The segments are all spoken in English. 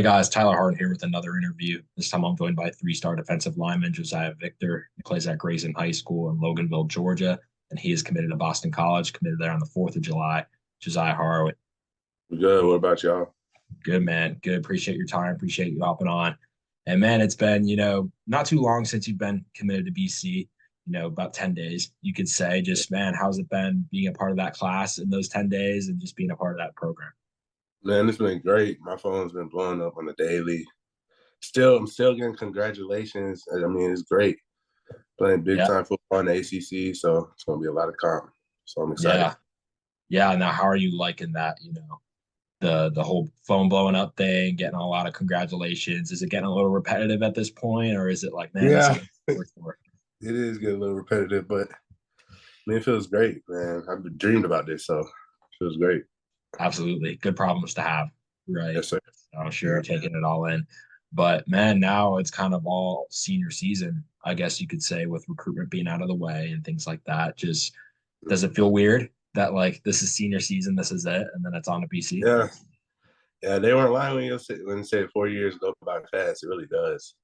Hey guys, Tyler Hart here with another interview. This time I'm joined by three-star defensive lineman Josiah Victor. He plays at Grayson High School in Loganville, Georgia, and he is committed to Boston College, committed there on the 4th of July. Josiah Hart, Good. What about y'all? good man, good. Appreciate your time, appreciate you hopping on. And man, it's been, not too long since you've been committed to BC, about 10 days, you could say. Just, man, how's it been being a part of that class in those 10 days and just being a part of that program? Man, it's been great. My phone's been blowing up on the daily. I'm still getting congratulations. I mean, it's great playing big Yeah, time football in the ACC, so it's gonna be a lot of comp. So I'm excited. yeah, yeah. Now, how are you liking that, the whole phone blowing up thing, getting a lot of congratulations? Is it getting a little repetitive at this point, or is it like, man, this is Yeah, what I it worked for? is getting a little repetitive, but I mean, it feels great, man. I've been dreamed about this, so it feels great. Absolutely, good problems to have, right? Yes, sir. So I'm sure Yeah. you're taking it all in. But man, now it's kind of all senior season, I guess you could say, with recruitment being out of the way and things like that. Just does it feel weird that like this is senior season, this is it, and then it's on to BC? Yeah. Yeah, they weren't lying when you said 4 years go by fast. It really does.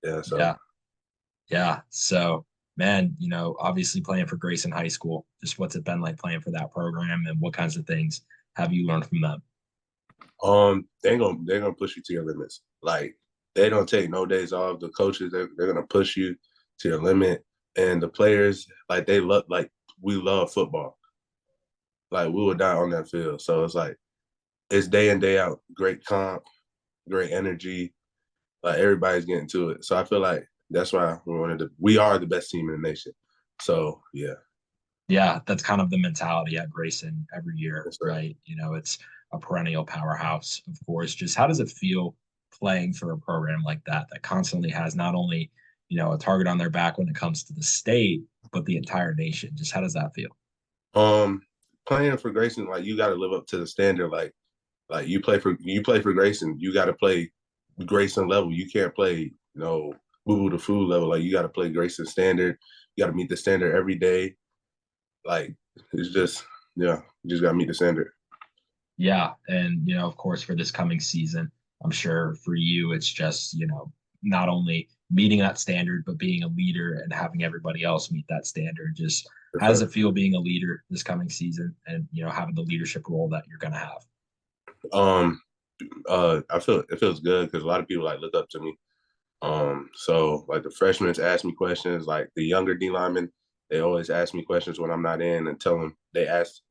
Yeah, so Yeah. Yeah. So, man, obviously playing for Grayson High School, just what's it been like playing for that program and what kinds of things have you learned from them? they're gonna push you to your limits. Like they don't take no days off. The coaches they're gonna push you to your limit, and the players like we love football. Like we would die on that field. So it's like it's day in day out. Great comp, great energy. Like everybody's getting to it. So I feel like that's why we are the best team in the nation. So yeah, Yeah, that's kind of the mentality at Grayson every year, that's right. right? It's a perennial powerhouse, of course. Just how does it feel playing for a program like that constantly has not only, a target on their back when it comes to the state, but the entire nation? Just how does that feel? Um, Playing for Grayson, like you got to live up to the standard. Like you play for Grayson, you got to play Grayson level. You can't play boo boo the food level. Like you got to play Grayson standard. You got to meet the standard every day. Like it's just you just got to meet the standard. Yeah. And, of course, for this coming season, I'm sure for you, it's just, not only meeting that standard, but being a leader and having everybody else meet that standard. Just Yes, how does sir. it feel being a leader this coming season and, having the leadership role that you're going to have? Um, I feel it feels good because a lot of people like look up to me. So like the freshmen ask me questions, like the younger D linemen, they always ask me questions when I'm not in and tell them they ask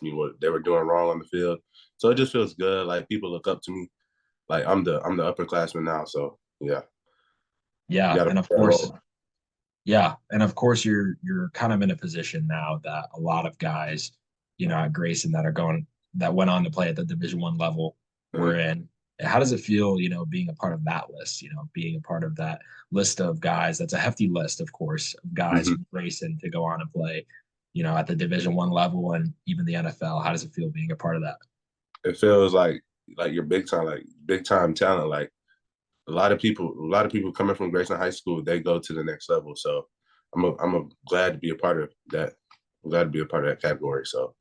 me what they were doing wrong on the field. So it just feels good. Like people look up to me. Like I'm the upperclassman now. So yeah, you Yeah. got to And play of that course, role. yeah. And of course, you're kind of in a position now that a lot of guys, at Grayson that went on to play at the Division 1 level were Mhm. in. How does it feel, being a part of that list, being a part of that list of guys? That's a hefty list, of course, of guys Mhm. from Grayson to go on and play, at the Division 1 level and even the NFL. How does it feel being a part of that? It feels like you're big time talent. Like a lot of people coming from Grayson High School, they go to the next level. So I'm glad to be a part of that. I'm glad to be a part of that category. So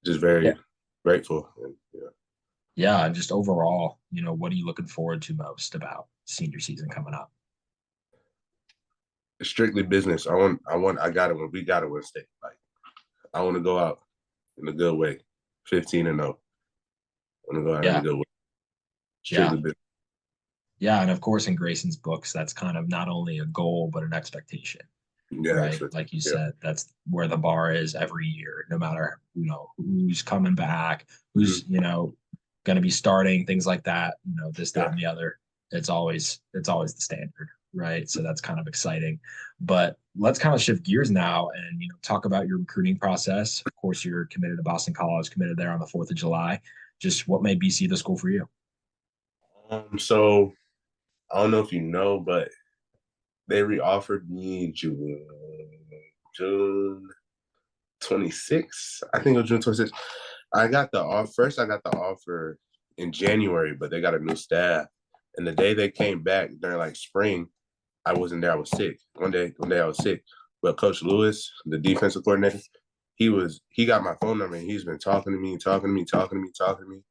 just Yeah. very grateful. And, Yeah. And just overall, what are you looking forward to most about senior season coming up? it's strictly business. We got to win state. Like I want to go out in a good way, 15-0. I want to go out in a Yeah. good way, Yeah. strictly business. Yeah, and of course, in Grayson's books, that's kind of not only a goal but an expectation, Yeah, right? Like you yeah. said, that's where the bar is every year, no matter who's coming back, Mhm. who's going to be starting, things like that. This, that, Yeah. and the other. It's always the standard, right? So that's kind of exciting. But let's kind of shift gears now and talk about your recruiting process. Of course, you're committed to Boston College, committed there on the 4th of July. Just what made BC the school for you? So I don't know if you know, but they reoffered me June 26th. I think it was June 26th. I got the offer first. I got the offer in January, but they got a new staff. And the day they came back during like spring, I wasn't there. I was sick. One day I was sick. But Coach Lewis, the defensive coordinator, he got my phone number and he's been talking to me, talking to me, talking to me, talking to me.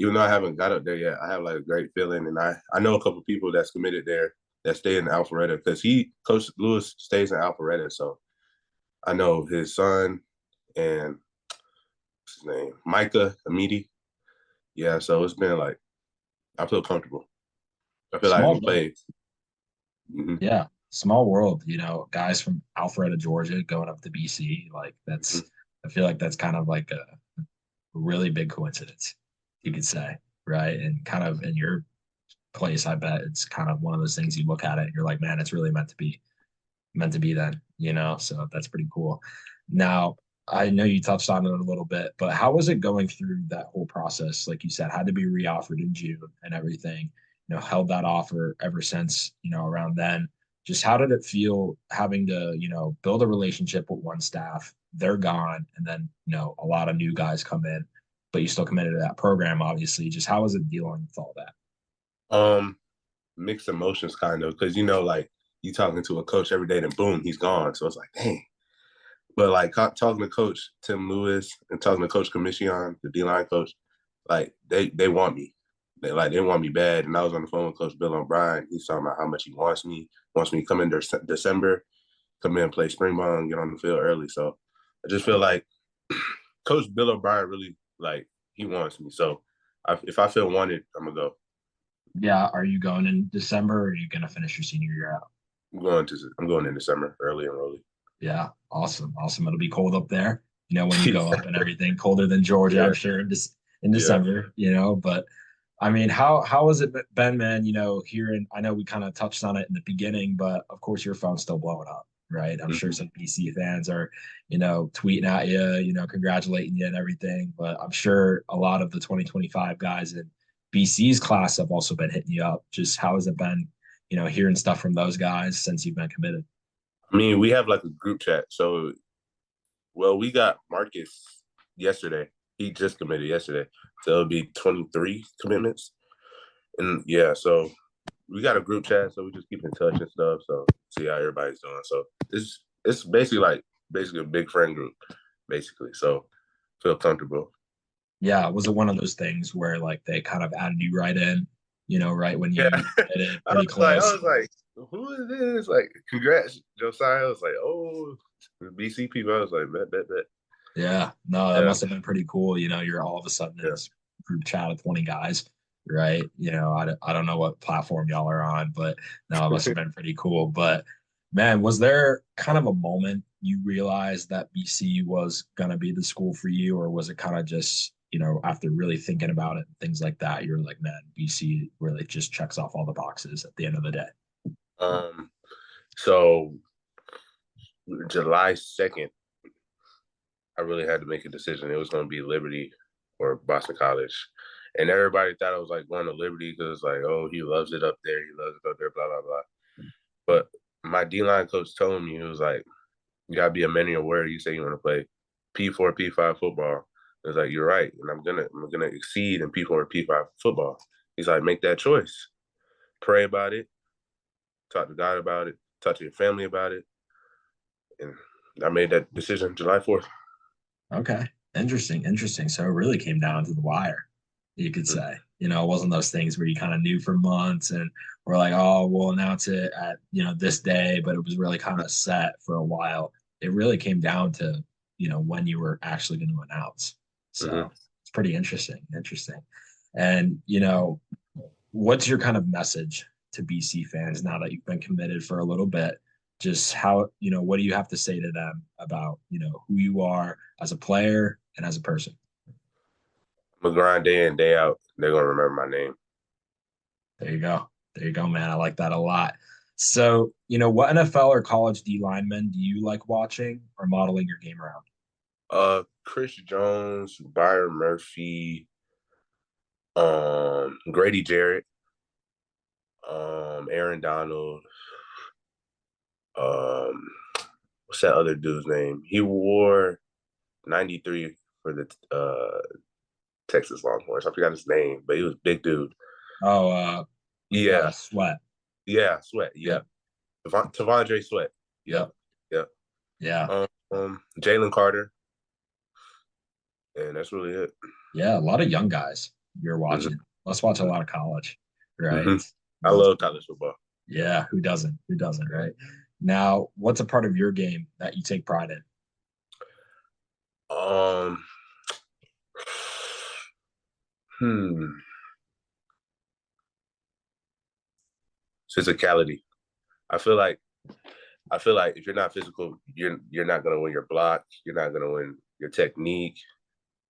even though I haven't got up there yet, I have like a great feeling, and I know a couple people that's committed there that stay in Alpharetta because Coach Lewis stays in Alpharetta, so I know his son and what's his name, Micah Amidi. Yeah, so it's been like I feel comfortable. I feel like I Small can world. play. Mm-hmm, Yeah, small world. Guys from Alpharetta, Georgia, going up to BC. Like mm-hmm. that's. I feel like that's kind of like a really big coincidence, you could say, right? And kind of in your place, I bet it's kind of one of those things you look at it and you're like, man, it's really meant to be then. So that's pretty cool. Now, I know you touched on it a little bit, but how was it going through that whole process? Like you said, had to be reoffered in June and everything, held that offer ever since, around then. Just how did it feel having to, build a relationship with one staff? They're gone, and then, a lot of new guys come in, but you still committed to that program, obviously. Just how was it dealing with all that? Um, Mixed emotions kind of because like you talking to a coach every day, then boom, he's gone. So it's like, dang. But like talking to Coach Tim Lewis and talking to Coach Commission, the D line coach, like they want me. They want me bad. And I was on the phone with Coach Bill O'Brien. He's talking about how much he wants me to come in December, come in and play spring ball and get on the field early. So I just feel like Coach Bill O'Brien really like he wants me. So if I feel wanted, I'm gonna go. Yeah, are you going in December or are you going to finish your senior year out? I'm going in December, early and early. Yeah, awesome, awesome. It'll be cold up there, when you go up and everything. Colder than Georgia, I'm Yeah, sure, in yeah. December. But I mean, how has it been, man? Here in I know we kind of touched on it in the beginning, but of course your phone's still blowing up, right? I'm sure Mm-hmm. some BC fans are, tweeting at you, congratulating you and everything. But I'm sure a lot of the 2025 guys in BC's class have also been hitting you up. Just how has it been, hearing stuff from those guys since you've been committed? I mean, we have like a group chat. So, well, we got Marcus yesterday. He just committed yesterday. So it'll be 23 commitments. And yeah, so we got a group chat. So we just keep in touch and stuff. So see how everybody's doing. So it's basically a big friend group, basically. So feel comfortable. Yeah, was it one of those things where like they kind of added you right in, right when Yeah. you committed, I pretty I close? was like, who is this? Like, congrats, Josiah. I was like, oh, the BC people. I was like, bet. Yeah, no, that Yeah, must have been pretty cool. You're all of a sudden in yeah. this group chat of 20 guys, right? I don't know what platform y'all are on, but no, it must have been pretty cool. But man, was there kind of a moment you realized that BC was gonna be the school for you, or was it kind of just, after really thinking about it and things like that, you're like, man, BC really just checks off all the boxes at the end of the day? Um, so July 2nd, I really had to make a decision. It was going to be Liberty or Boston College. And everybody thought I was like going to Liberty because like, oh, he loves it up there. He loves it up there, blah, blah, blah. But my D-line coach told me, he was like, you got to be a man of your word. You say you want to play P4, P5 football. It was like, you're right. And I'm gonna exceed in P4 and P5 football. He's like, make that choice. Pray about it. Talk to God about it. Talk to your family about it. And I made that decision July 4th. Okay. Interesting. Interesting. So it really came down to the wire, you could Mm-hmm. say. It wasn't those things where you kind of knew for months and we're like, oh, we'll announce it at, this day, but it was really kind of set for a while. It really came down to, when you were actually going to announce. Mm-hmm. So it's pretty interesting. Interesting. And, what's your kind of message to BC fans now that you've been committed for a little bit? Just how, what do you have to say to them about, who you are as a player and as a person? I'm gonna grind day in, day out. They're gonna remember my name. There you go. There you go, man. I like that a lot. So, what NFL or college D linemen do you like watching or modeling your game around? Chris Jones, Byron Murphy, Grady Jarrett, Aaron Donald, um, what's that other dude's name? He wore 93 for the Texas Longhorns. I forgot his name, but he was a big dude. Oh, Yeah, Sweat. yeah, Sweat. Yep, Yep. Tavondre Sweat. Yep, Yep. yep. Yeah. Jalen Carter, and that's really it. Yeah. A lot of young guys. you're Mhm. watching. Let's watch a lot of college, right? Mhm. I love college football. Yeah, who doesn't? Who doesn't, right? Now, what's a part of your game that you take pride in? Um, hmm, physicality. I feel like I feel like if you're not physical, you're not gonna win your block. You're not gonna win your technique.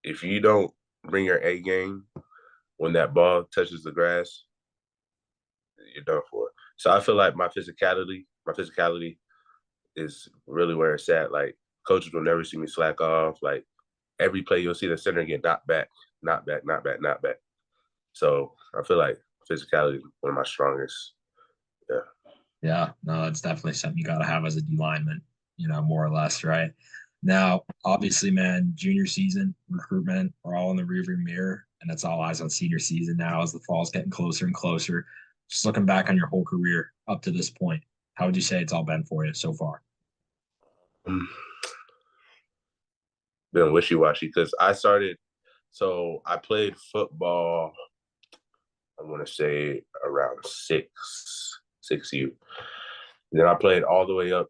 If you don't bring your A game when that ball touches the grass, you're done for. So I feel like my physicality is really where it's at. Like coaches will never see me slack off. Like every play you'll see the center get knocked back, knocked back, knocked back, knocked back. So I feel like physicality is one of my strongest. Yeah. Yeah, no, that's definitely something you got to have as a D lineman, more or less, right? Now, obviously, man, junior season recruitment are all in the rearview mirror, and it's all eyes on senior season now as the fall's getting closer and closer. Just looking back on your whole career up to this point, how would you say it's all been for you so far? Um, been wishy washy because I started. So I played football. I want to say around six U. Then I played all the way up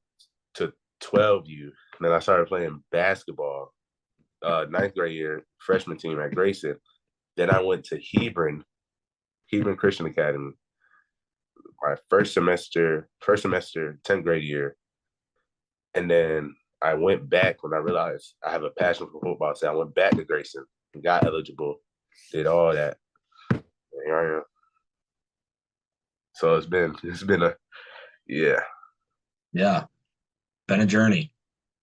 to 12U. And then I started playing basketball, ninth grade year, freshman team at Grayson. Then I went to Hebron Christian Academy, my first semester, 10th grade year. And then I went back when I realized I have a passion for football. So I went back to Grayson, got eligible, did all that. And here I am. So it's been a yeah. Yeah, been a journey,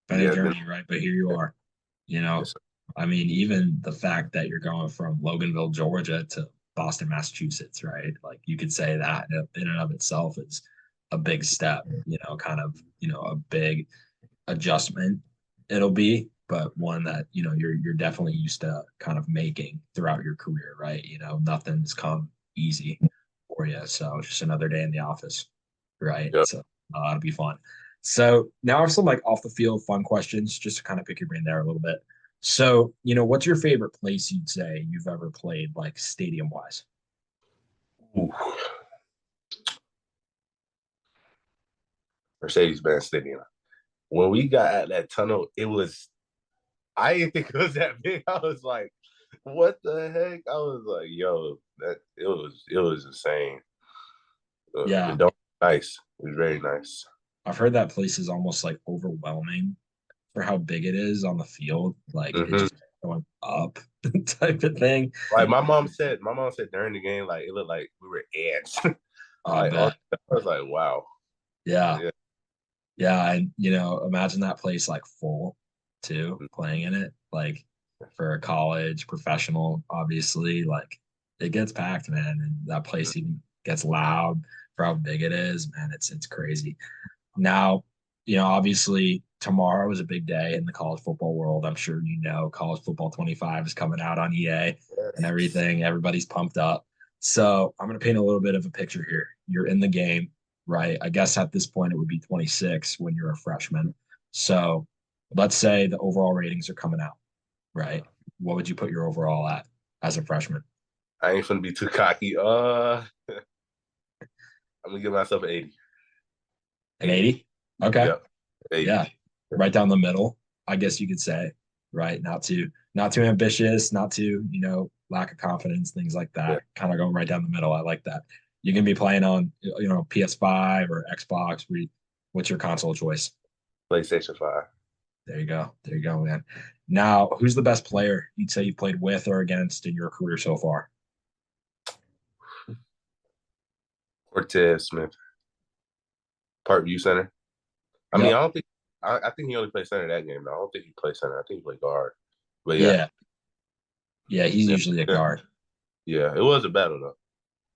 Yeah, it's been right? But here you are, you know. yes, I mean, even the fact that you're going from Loganville, Georgia to Boston, Massachusetts, right? Like you could say that in and of itself is a big step, kind of, a big adjustment it'll be, but one that, you're definitely used to kind of making throughout your career, right? Nothing's come easy for you. So just another day in the office, right? yep. So it'll be fun. So now I have some like off the field fun questions just to kind of pick your brain there a little bit. So, what's your favorite place you'd say you've ever played, like stadium wise? Ooh, Mercedes-Benz Stadium. When we got at that tunnel, I didn't think it was that big. I was like, what the heck? I was like, yo, that it was insane. The Yeah, dome was nice. It was very nice. I've heard that place is almost like overwhelming for how big it is on the field. Like it Hmm. just going up type of thing. Like my mom said during the game, like it looked like we were ants. I Like all, bet. I was like, wow. Yeah. Yeah. Yeah. And, imagine that place like full too, playing in it. Like for a college professional, obviously, like it gets packed, man. And that place even gets loud for how big it is, man. It's crazy. Now, obviously tomorrow is a big day in the college football world. I'm sure college football 25 is coming out on EA and Yes. everything. Everybody's pumped up. So I'm going to paint a little bit of a picture here. You're in the game, right? I guess at this point it would be 26 when you're a freshman. So let's say the overall ratings are coming out, right? What would you put your overall at as a freshman? I ain't gonna be too cocky. I'm gonna give myself an 80. An 80. 80? Okay. Yep. 80. Yeah, right down the middle, I guess you could say, right? Not too ambitious, not too, lack of confidence, things like Yeah. that. Kind of going right down the middle. I like that. You can be playing on, PS5 or Xbox. What's your console choice? PlayStation 5. There you go. There you go, man. Now, who's the best player you'd say you played with or against in your career so far? Cortez Smith, Parkview Center. I mean, Yep. I think he only played center that game. Though. I don't think he played center. I think he played guard. But yeah, Yeah. Yeah. He's yeah, usually a yeah, guard. yeah. It was a battle though.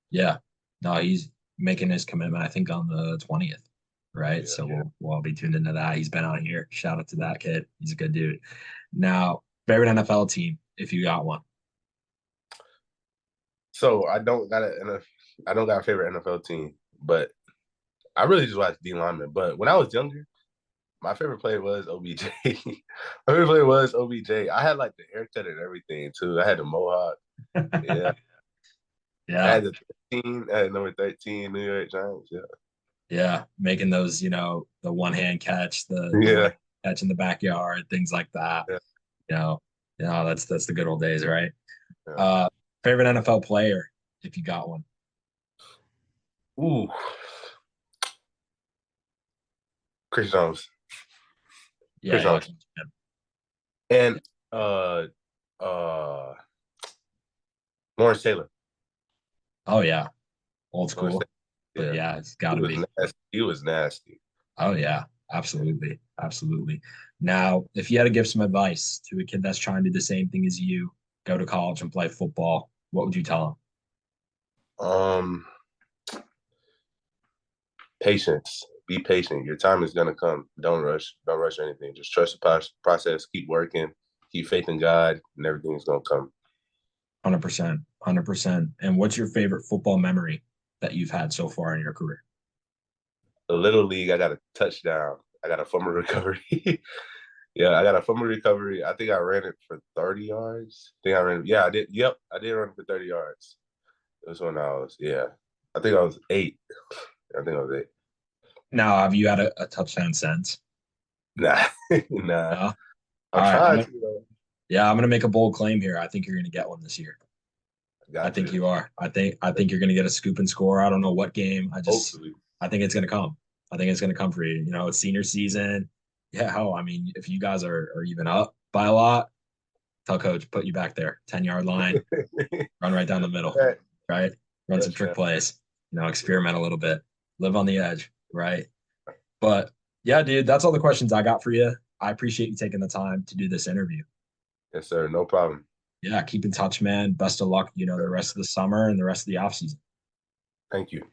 Yeah. No, he's making his commitment, I think, on the 20th, right? Yeah. So we'll all be tuned into that. He's been on here. Shout out to that kid. He's a good dude. Now, favorite NFL team, if you got one. So I don't got a favorite NFL team, but I really just watch D lineman. But when I was younger, My favorite play was OBJ. My favorite play was OBJ. I had like the haircut and everything too. I had the mohawk. Yeah. I Yeah. had the 13. I had number 13, New York Giants. Yeah. Yeah. Making those, the one hand catch, the Yeah. right catch in the backyard, things like that. Yeah. You know, that's the good old days, right? Yeah. Uh, Favorite NFL player, if you got one. Ooh. Chris Jones. Yeah, Chris yeah. Jones. And uh uh Lawrence Taylor. Oh yeah. Old Lawrence school. Taylor. But Yeah. yeah, it's He gotta was be. nasty. He was nasty. Oh yeah, absolutely. Absolutely. Now, if you had to give some advice to a kid that's trying to do the same thing as you, go to college and play football, what would you tell Um Patience. Be patient. Your time is gonna come. Don't rush. Don't rush anything. Just trust the process. Keep working. Keep faith in God, and everything's gonna come. 100%, 100%. And what's your favorite football memory that you've had so far in your career? The little league, I got a touchdown. I got a fumble recovery. Yeah, I got a fumble recovery. I think I ran it for 30 yards. I think I ran. Yeah, I did. Yep, I did run for 30 yards. It was when I was. Yeah, I think I was 8. I think I was 8. Now, have you had a touchdown since? Nah, nah. No. I'm All right. trying to. Though. Yeah, I'm gonna make a bold claim here. I think you're gonna get one this year. I I got think to. you are. I think you're gonna get a scoop and score. I don't know what game. Hopefully. I think it's gonna come. I think it's gonna come for you. It's senior season. Yeah, hell, I mean, if you guys are even up by a lot, tell coach, put you back there, 10-yard line, run right down the middle, Right. right? Run some Yes, trick man. plays, experiment a little bit, live on the edge, right? But yeah, dude, that's all the questions I got for you. I appreciate you taking the time to do this interview. Yes, sir. No problem. Yeah, keep in touch, man. Best of luck, the rest of the summer and the rest of the off season. Thank you.